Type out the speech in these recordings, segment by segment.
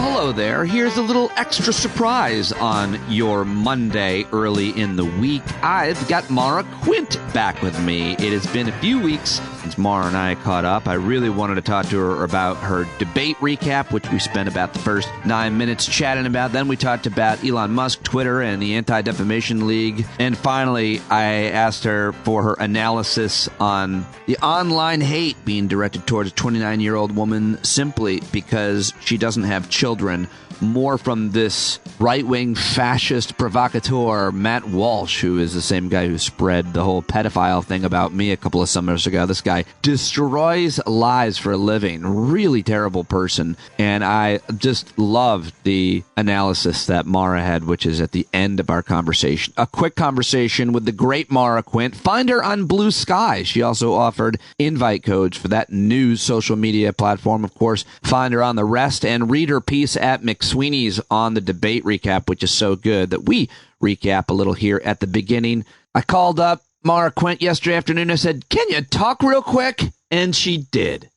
hello there. Here's a little extra surprise on your Monday early in the week. I've got Maura Quint back with me. It has been a few weeks since Maura and I caught up. I really wanted to talk to her about her debate recap, which we spent about the first 9 minutes chatting about. Then we talked about Elon Musk, Twitter, and the Anti-Defamation League. And finally, I asked her for her analysis on the online hate being directed towards a 29-year-old woman simply because she doesn't have children. More from this right-wing fascist provocateur, Matt Walsh, who is the same guy who spread the whole pedophile thing about me a couple of summers ago. This guy destroys lives for a living. Really terrible person. And I just loved the analysis that Maura had, which is at the end of our conversation. A quick conversation with the great Maura Quint. Find her on Blue Sky. She also offered invite codes for that new social media platform. Of course, find her on The Rest and read her piece at McSweeney's on the debate recap, which is so good that we recap a little here at the beginning. I called up Maura Quint yesterday afternoon. I said, can you talk real quick? And she did.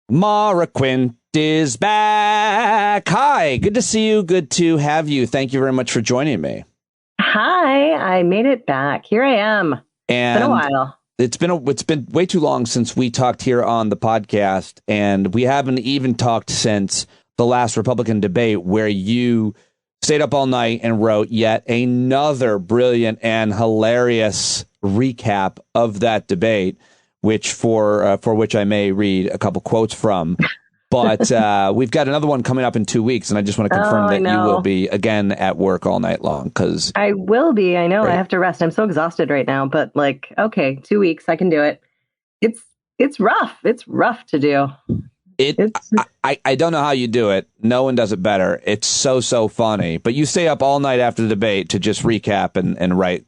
Maura Quint is back. Hi, good to see you. Good to have you. Thank you very much for joining me. Hi, I made it back. Here I am. And it's been a while. It's been way too long since we talked here on the podcast, and we haven't even talked since the last Republican debate where you stayed up all night and wrote yet another brilliant and hilarious recap of that debate, which for which I may read a couple quotes from. But we've got another one coming up in 2 weeks, and I just want to confirm that you will be again at work all night long. Because I will be. I know. Right. I have to rest. I'm so exhausted right now. But okay, 2 weeks, I can do it. It's rough. It's rough to do. I don't know how you do it. No one does it better. It's so funny. But you stay up all night after the debate to just recap and write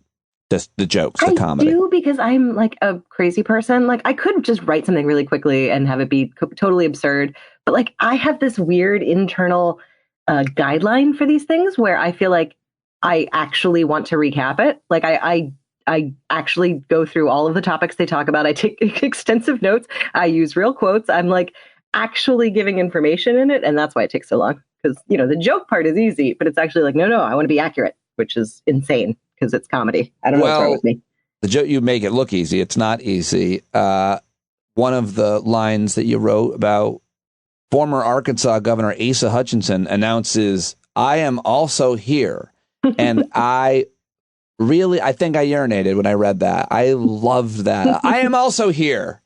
the jokes, the comedy. I do, because I'm like a crazy person. Like, I could just write something really quickly and have it be totally absurd. But like, I have this weird internal guideline for these things where I feel like I actually want to recap it. Like I actually go through all of the topics they talk about. I take extensive notes. I use real quotes. I'm like actually giving information in it. And that's why it takes so long. Because, the joke part is easy, but it's actually like, no, I want to be accurate, which is insane because it's comedy. I don't know what's wrong with me. The joke, you make it look easy. It's not easy. One of the lines that you wrote about former Arkansas Governor Asa Hutchinson announces, "I am also here." And I think I urinated when I read that. I loved that. I am also here.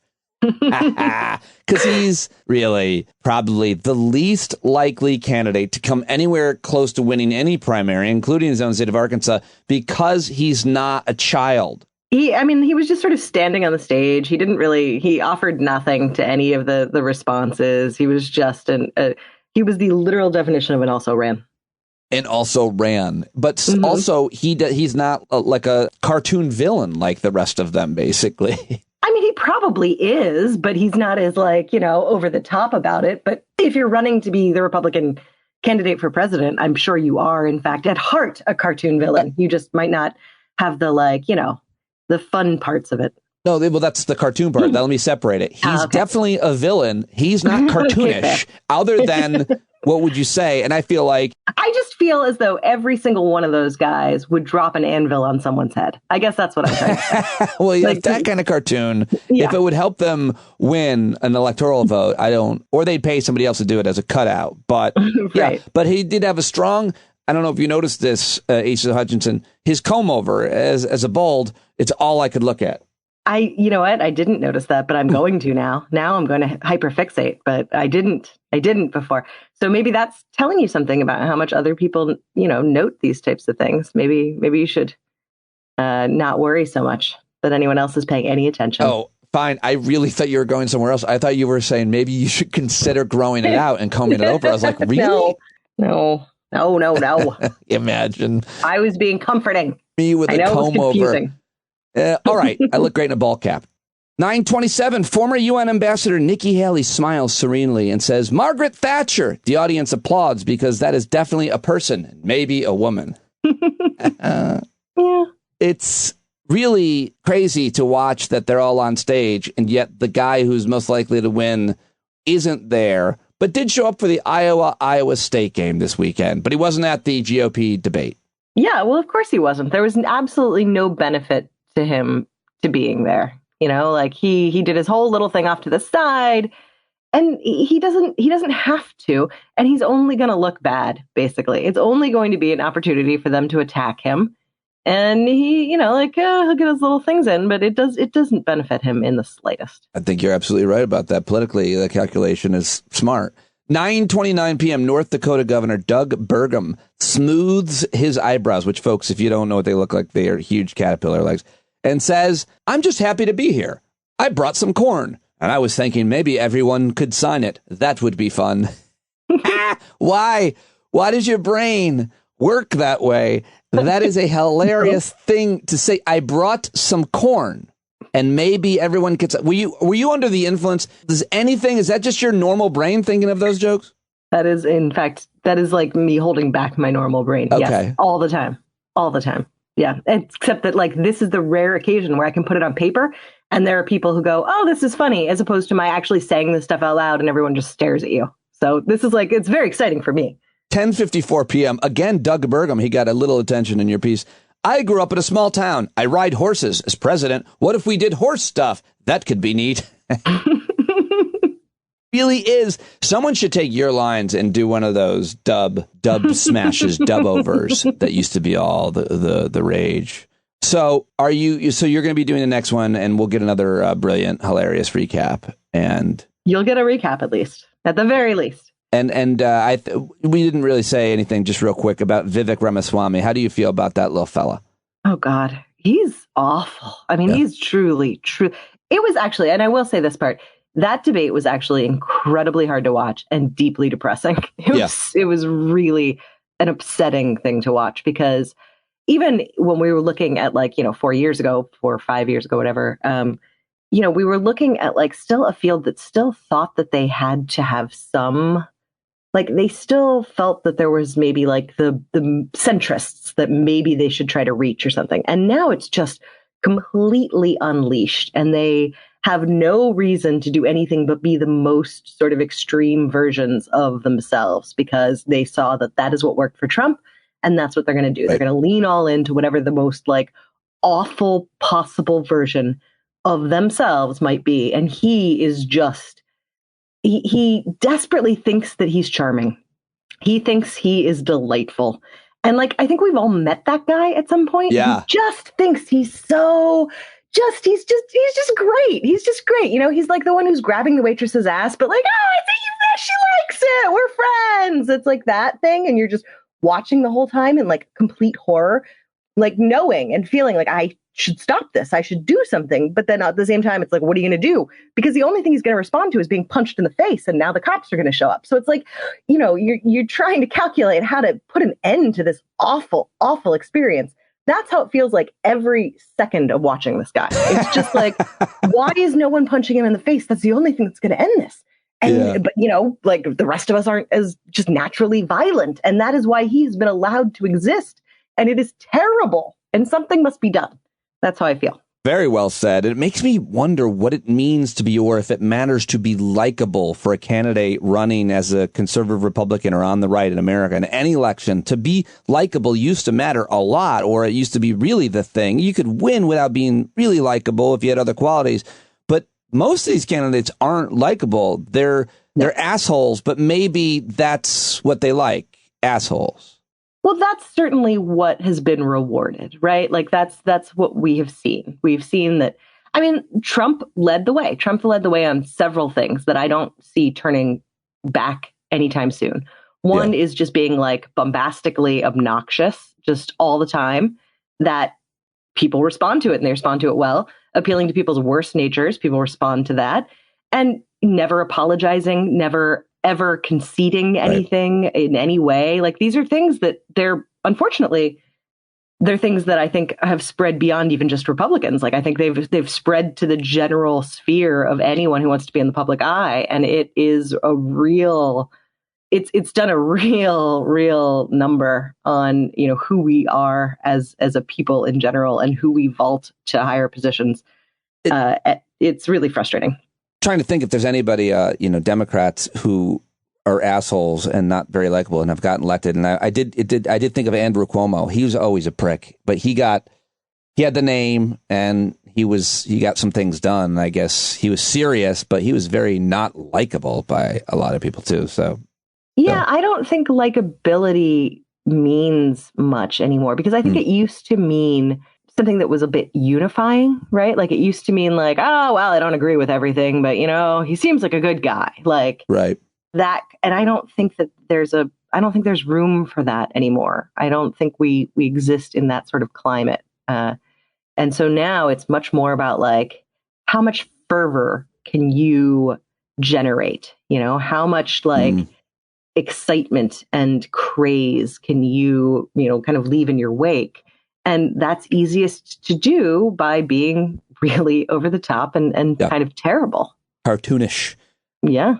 Because he's really probably the least likely candidate to come anywhere close to winning any primary, including his own state of Arkansas, because he's not a child. He was just sort of standing on the stage. He offered nothing to any of the responses. He was just he was the literal definition of an also ran. And also ran. But also he's not like a cartoon villain like the rest of them, basically. He probably is, but he's not as over the top about it. But if you're running to be the Republican candidate for president, I'm sure you are, in fact, at heart, a cartoon villain. You just might not have the the fun parts of it. No, well, that's the cartoon part. Let me separate it. He's definitely a villain. He's not cartoonish, other than, what would you say? And I feel as though every single one of those guys would drop an anvil on someone's head. I guess that's what I'm trying to say. Well, like that kind of cartoon, if it would help them win an electoral vote, or they'd pay somebody else to do it as a cutout. But right. But he did have a strong, I don't know if you noticed this, Asa Hutchinson, his comb over as a bald, it's all I could look at. You know what? I didn't notice that, but I'm going to now. Now I'm going to hyperfixate, but I didn't before. So maybe that's telling you something about how much other people, note these types of things. Maybe you should not worry so much that anyone else is paying any attention. Oh, fine. I really thought you were going somewhere else. I thought you were saying maybe you should consider growing it out and combing it over. I was like, really? No. Imagine. I was being comforting. Me with a comb over. All right. I look great in a ball cap. 927, former UN Ambassador Nikki Haley smiles serenely and says, "Margaret Thatcher." The audience applauds because that is definitely a person, maybe a woman. Yeah. It's really crazy to watch that they're all on stage, and yet the guy who's most likely to win isn't there. but did show up for the Iowa State game this weekend. But he wasn't at the GOP debate. Yeah, well, of course he wasn't. There was absolutely no benefit to him to being there. You know, like he did his whole little thing off to the side, and he doesn't have to, and he's only going to look bad, basically. It's only going to be an opportunity for them to attack him. And he, he'll get his little things in, but it doesn't benefit him in the slightest. I think you're absolutely right about that. Politically, the calculation is smart. 9:29 p.m. North Dakota Governor Doug Burgum smooths his eyebrows, which, folks, if you don't know what they look like, they are huge caterpillar legs, and says, "I'm just happy to be here. I brought some corn, and I was thinking maybe everyone could sign it. That would be fun." Why? Why does your brain work that way? That is a hilarious thing to say. I brought some corn, and maybe everyone gets. Were you under the influence? Is that just your normal brain thinking of those jokes? That is, in fact, like me holding back my normal brain. Okay. Yes, all the time. Yeah, except that like this is the rare occasion where I can put it on paper, and there are people who go, "Oh, this is funny," as opposed to my actually saying this stuff out loud, and everyone just stares at you. So this is like, it's very exciting for me. 10:54 p.m. Again, Doug Burgum. He got a little attention in your piece. "I grew up in a small town. I ride horses as president. What if we did horse stuff? That could be neat." Really is. Someone should take your lines and do one of those dub smashes, dub overs that used to be all the rage. So you're going to be doing the next one, and we'll get another brilliant, hilarious recap. And you'll get a recap at the very least. And we didn't really say anything, just real quick, about Vivek Ramaswamy. How do you feel about that little fella? Oh, God, he's awful. I mean, He's truly true. It was actually, and I will say this part, that debate was actually incredibly hard to watch and deeply depressing. It was really an upsetting thing to watch, because even when we were looking at 4 years ago, 4 or 5 years ago, whatever, we were looking at still a field that still thought that they had to have some, they still felt that there was maybe the centrists that maybe they should try to reach or something. And now it's just completely unleashed, and they have no reason to do anything but be the most sort of extreme versions of themselves, because they saw that is what worked for Trump, and that's what they're going to do. Right. They're going to lean all into whatever the most awful possible version of themselves might be. And he is just, he desperately thinks that he's charming. He thinks he is delightful. And I think we've all met that guy at some point. Yeah. He just thinks he's so he's just great. He's just great. He's like the one who's grabbing the waitress's ass, but oh, I think she likes it. We're friends. It's like that thing. And you're just watching the whole time in complete horror, knowing and feeling I should stop this. I should do something. But then at the same time, it's what are you going to do? Because the only thing he's going to respond to is being punched in the face. And now the cops are going to show up. So it's you're trying to calculate how to put an end to this awful, awful experience. That's how it feels every second of watching this guy. It's just why is no one punching him in the face? That's the only thing that's going to end this. And, but the rest of us aren't as just naturally violent. And that is why he's been allowed to exist. And it is terrible. And something must be done. That's how I feel. Very well said. It makes me wonder what it means to be, or if it matters to be likable for a candidate running as a conservative Republican or on the right in America in any election. To be likable used to matter a lot, or it used to be really the thing. You could win without being really likable if you had other qualities. But most of these candidates aren't likable. They're assholes, but maybe that's what they like, assholes. Well, that's certainly what has been rewarded, right? That's what we have seen. We've seen that. I mean, Trump led the way. Trump led the way on several things that I don't see turning back anytime soon. One is just being bombastically obnoxious just all the time, that people respond to it, and they respond to it well. Appealing to people's worst natures, people respond to that. And never apologizing, never ever conceding anything in any way. These are things that unfortunately, they're things that I think have spread beyond even just Republicans. I think they've spread to the general sphere of anyone who wants to be in the public eye. And it is it's done a real number on, who we are as a people in general, and who we vault to higher positions. It's really frustrating. Trying to think if there's anybody, Democrats who are assholes and not very likable and have gotten elected. And I did think of Andrew Cuomo. He was always a prick, but he had the name and he got some things done. I guess he was serious, but he was very not likable by a lot of people too. So yeah, I don't think likability means much anymore, because I think it used to mean something that was a bit unifying, right? Like it used to mean like, oh, well, I don't agree with everything, but he seems like a good guy. Like right. That. And I don't think there's room for that anymore. I don't think we exist in that sort of climate. And so now it's much more about like, how much fervor can you generate? How much like excitement and craze can you kind of leave in your wake? And that's easiest to do by being really over the top and kind of terrible. Cartoonish. Yeah.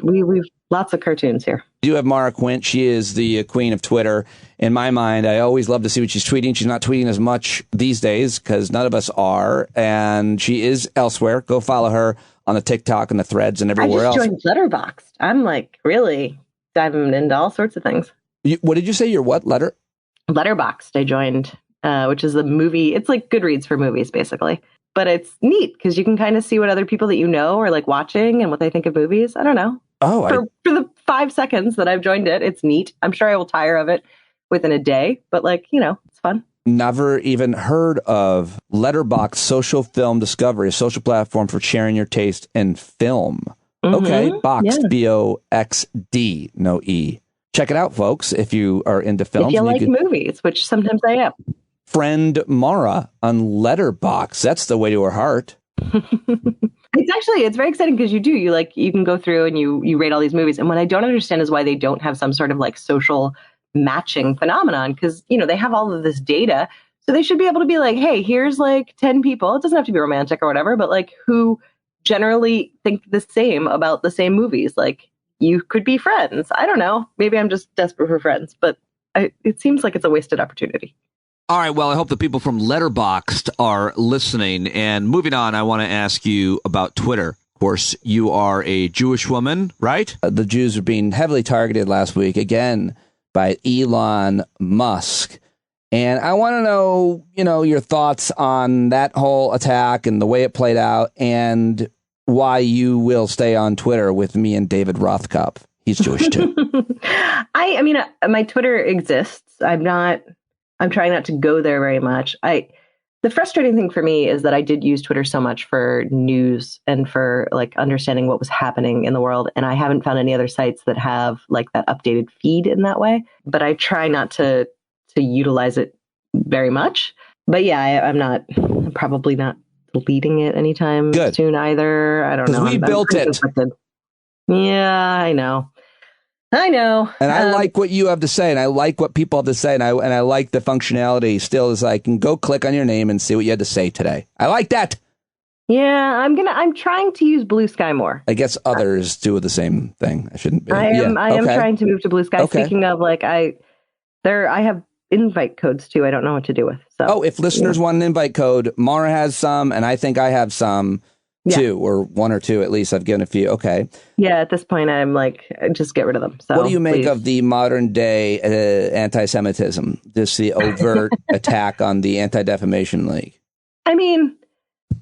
We've lots of cartoons here. We do have Maura Quint. She is the queen of Twitter. In my mind, I always love to see what she's tweeting. She's not tweeting as much these days because none of us are. And she is elsewhere. Go follow her on the TikTok and the Threads and everywhere else. I just joined Letterboxd. I'm like really diving into all sorts of things. What did you say? Your what? Letterboxd. I joined, which is the movie. It's like Goodreads for movies, basically. But it's neat because you can kind of see what other people that are like watching and what they think of movies. I don't know. For the 5 seconds that I've joined it, it's neat. I'm sure I will tire of it within a day, but it's fun. Never even heard of Letterboxd Social Film Discovery, a social platform for sharing your taste in film. Okay, Boxed, Boxd, no E. Check it out, folks, if you are into films. If you like movies, which sometimes I am. Friend Maura on Letterboxd. That's the way to her heart. It's very exciting because you can go through and you rate all these movies. And what I don't understand is why they don't have some sort of like social matching phenomenon, because, they have all of this data. So they should be able to be like, hey, here's like 10 people. It doesn't have to be romantic or whatever, but like who generally think the same about the same movies. Like you could be friends. I don't know. Maybe I'm just desperate for friends, but it seems like it's a wasted opportunity. All right. Well, I hope the people from Letterboxd are listening. And moving on, I want to ask you about Twitter. Of course, you are a Jewish woman, right? The Jews are being heavily targeted last week again by Elon Musk. And I want to know, your thoughts on that whole attack and the way it played out and why you will stay on Twitter with me and David Rothkopf. He's Jewish too. I mean, my Twitter exists. I'm trying not to go there very much. The frustrating thing for me is that I did use Twitter so much for news and for like understanding what was happening in the world. And I haven't found any other sites that have like that updated feed in that way. But I try not to utilize it very much. But yeah, I'm probably not deleting it anytime soon either. I don't know. We built it. Conflicted. Yeah, I know. And I like what you have to say, and I like what people have to say, and I like the functionality still is I can go click on your name and see what you had to say today. I like that. Yeah, I'm trying to use Blue Sky more. I guess others do the same thing. I shouldn't be. I am trying to move to Blue Sky. Okay. Speaking of, like, I have invite codes too. I don't know what to do with. So if listeners want an invite code, Maura has some, and I think I have some. Two or one or two at least. I've given a few. Okay. Yeah, at this point, I'm like, just get rid of them. So what do you make of the modern day anti-Semitism? This the overt attack on the Anti-Defamation League. I mean,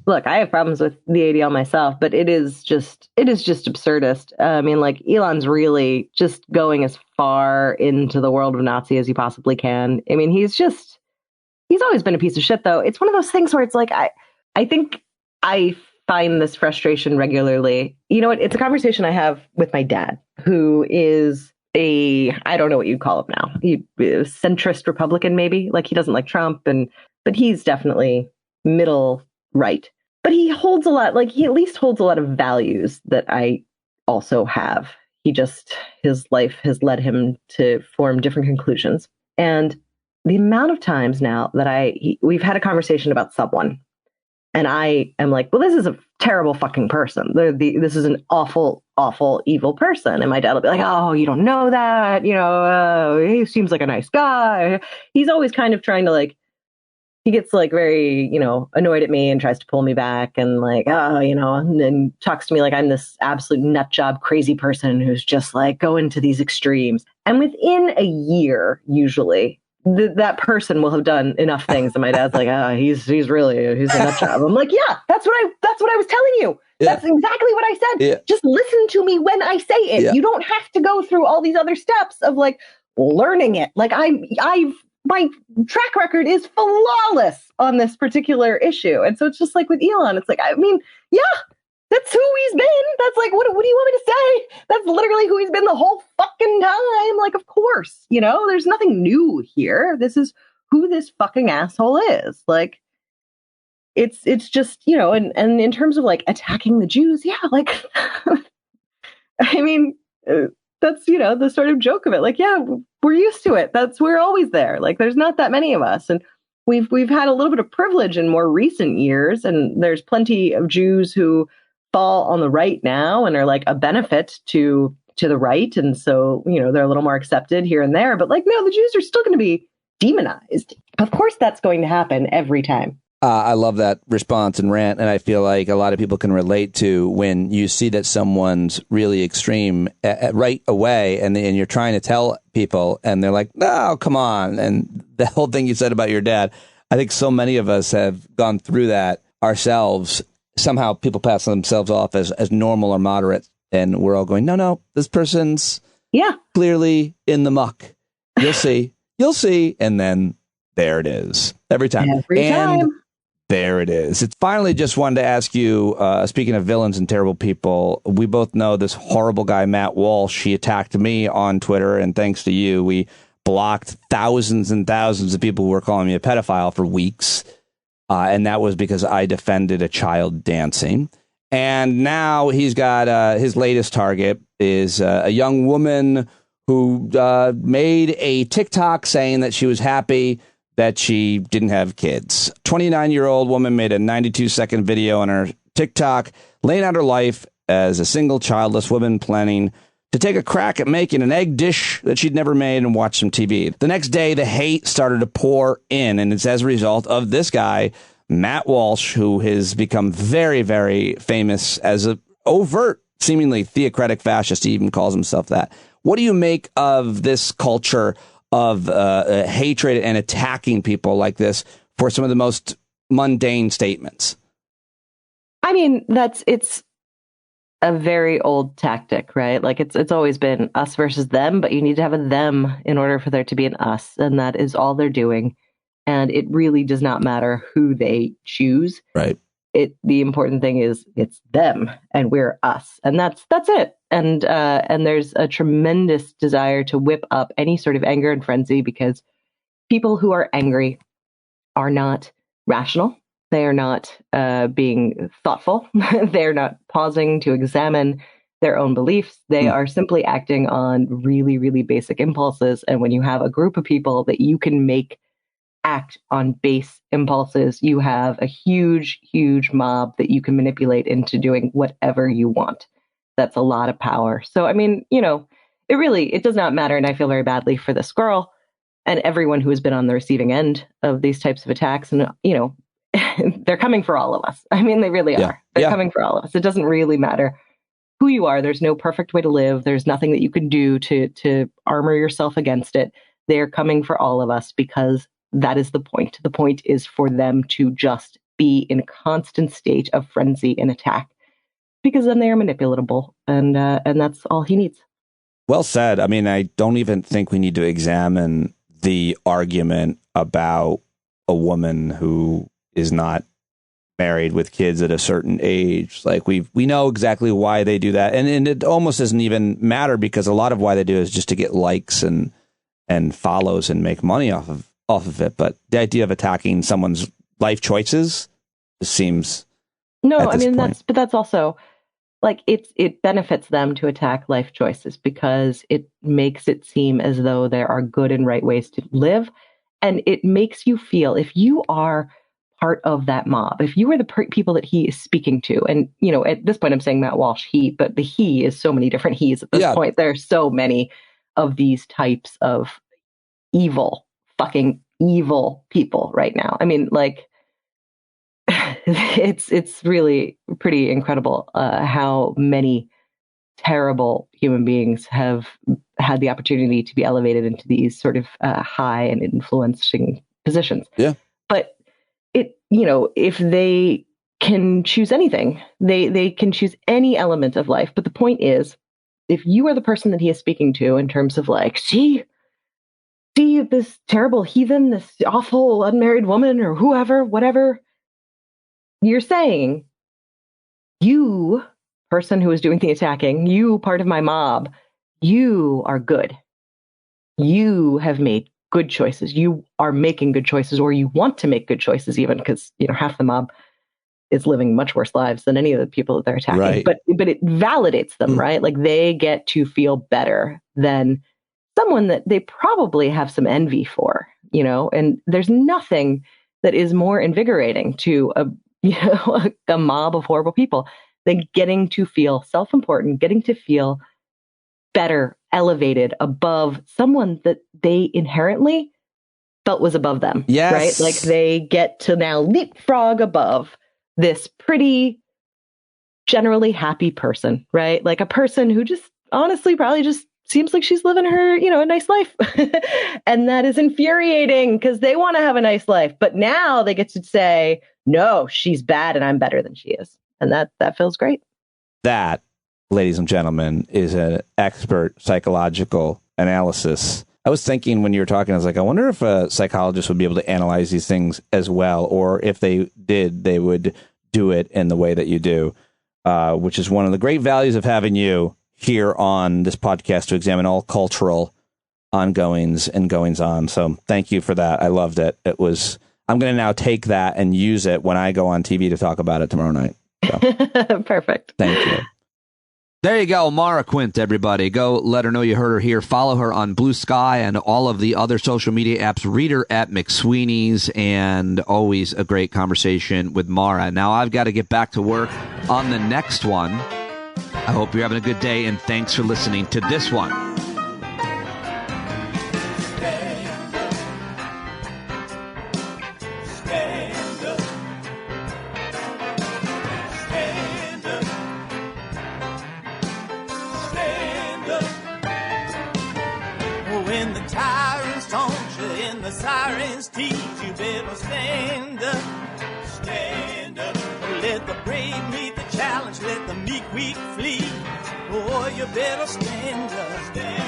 look, I have problems with the ADL myself, but it is just absurdist. I mean, like Elon's really just going as far into the world of Nazi as he possibly can. I mean, he's always been a piece of shit, though. It's one of those things where it's like, I think I find this frustration regularly. You know what? It's a conversation I have with my dad, who is I don't know what you'd call him now. A centrist Republican, maybe. Like he doesn't like Trump, but he's definitely middle right. But he at least holds a lot of values that I also have. His life has led him to form different conclusions. And the amount of times now that we've had a conversation about someone, and I am like, well, this is a terrible fucking person. This is an awful, awful, evil person. And my dad will be like, oh, you don't know that. He seems like a nice guy. He's always kind of trying to like he gets like very, annoyed at me and tries to pull me back and like, and then talks to me like I'm this absolute nut job crazy person who's just like going to these extremes. And within a year, usually, that person will have done enough things that my dad's like, he's a nut job. I'm like, yeah, that's what I was telling you. Yeah. That's exactly what I said. Yeah. Just listen to me when I say it. Yeah. You don't have to go through all these other steps of like learning it. Like my track record is flawless on this particular issue. And so it's just like with Elon, it's like, I mean, yeah, that's who he's been. That's like, what do you want me to say? That's literally who he's been the whole fucking time. Like, of course, there's nothing new here. This is who this fucking asshole is. Like, it's just, and in terms of like attacking the Jews, yeah, like, I mean, that's, the sort of joke of it. Like, yeah, we're used to it. We're always there. Like, there's not that many of us. And we've had a little bit of privilege in more recent years. And there's plenty of Jews who fall on the right now and are like a benefit to the right. And so, they're a little more accepted here and there. But like, no, the Jews are still going to be demonized. Of course, that's going to happen every time. I love that response and rant, and I feel like a lot of people can relate to when you see that someone's really extreme right away, and you're trying to tell people, and they're like, "No, come on!" And the whole thing you said about your dad, I think so many of us have gone through that ourselves. Somehow, people pass themselves off as normal or moderate, and we're all going, "No, this person's clearly in the muck. You'll see, and then there it is every time. Every time. There it is. It's finally just wanted to ask you, speaking of villains and terrible people, we both know this horrible guy, Matt Walsh. He attacked me on Twitter, and thanks to you, we blocked thousands and thousands of people who were calling me a pedophile for weeks. And that was because I defended a child dancing. And now he's got his latest target is a young woman who made a TikTok saying that she was happy that she didn't have kids. 29-year-old woman made a 92-second video on her TikTok laying out her life as a single childless woman planning to take a crack at making an egg dish that she'd never made and watch some TV. The next day, the hate started to pour in, and it's as a result of this guy, Matt Walsh, who has become very, very famous as an overt, seemingly theocratic fascist. He even calls himself that. What do you make of this culture of hatred and attacking people like this for some of the most mundane statements? I mean, it's a very old tactic, right? Like it's always been us versus them, but you need to have a them in order for there to be an us. And that is all they're doing. And it really does not matter who they choose. Right. The important thing is it's them and we're us. And that's it. And there's a tremendous desire to whip up any sort of anger and frenzy because people who are angry are not rational. They are not being thoughtful. They're not pausing to examine their own beliefs. They are simply acting on really, really basic impulses. And when you have a group of people that you can make act on base impulses, you have a huge, huge mob that you can manipulate into doing whatever you want. That's a lot of power. So, I mean, it does not matter. And I feel very badly for this girl and everyone who has been on the receiving end of these types of attacks. And, they're coming for all of us. I mean, they really are. They're coming for all of us. It doesn't really matter who you are. There's no perfect way to live. There's nothing that you can do to armor yourself against it. They're coming for all of us because that is the point. The point is for them to just be in a constant state of frenzy and attack, because then they are manipulatable, and that's all he needs. Well said. I mean, I don't even think we need to examine the argument about a woman who is not married with kids at a certain age. Like we know exactly why they do that, and it almost doesn't even matter because a lot of why they do it is just to get likes and follows and make money off of it. But the idea of attacking someone's life choices seems that's also like it benefits them to attack life choices because it makes it seem as though there are good and right ways to live, and it makes you feel, if you are part of that mob, if you are the people that he is speaking to, and at this point I'm saying Matt Walsh but the he is so many different he's at this point. There are so many of these types of evil fucking evil people right now. I mean, like, it's really pretty incredible how many terrible human beings have had the opportunity to be elevated into these sort of high and influencing positions. Yeah. But if they can choose anything, they can choose any element of life. But the point is, if you are the person that he is speaking to in terms of like, see this terrible heathen, this awful unmarried woman or whoever, whatever you're saying, you person who is doing the attacking, you part of my mob, you are good. You have made good choices. You are making good choices, or you want to make good choices even, because, half the mob is living much worse lives than any of the people that they're attacking. Right. But it validates them, right? Like they get to feel better than someone that they probably have some envy for, and there's nothing that is more invigorating to a mob of horrible people than getting to feel self-important, getting to feel better, elevated above someone that they inherently felt was above them. Yes. Right? Like they get to now leapfrog above this pretty generally happy person, right? Like a person who just honestly probably just seems like she's living her, a nice life. And that is infuriating because they want to have a nice life. But now they get to say, no, she's bad and I'm better than she is. And that feels great. That, ladies and gentlemen, is an expert psychological analysis. I was thinking when you were talking, I was like, I wonder if a psychologist would be able to analyze these things as well, or if they did, they would do it in the way that you do, which is one of the great values of having you here on this podcast to examine all cultural ongoings and goings on. So thank you for that. I loved it. I'm going to now take that and use it when I go on TV to talk about it tomorrow night. So. Perfect. Thank you. There you go, Maura Quint, everybody. Go let her know you heard her here. Follow her on Blue Sky and all of the other social media apps. Read her at McSweeney's, and always a great conversation with Maura. Now I've got to get back to work on the next one. I hope you're having a good day, and thanks for listening to this one. When the tyrants taunt you and the sirens teach you, better stand up. Stand up. Let the brave meet the challenge, let the meek weak flee. Oh, you better stand up. Stand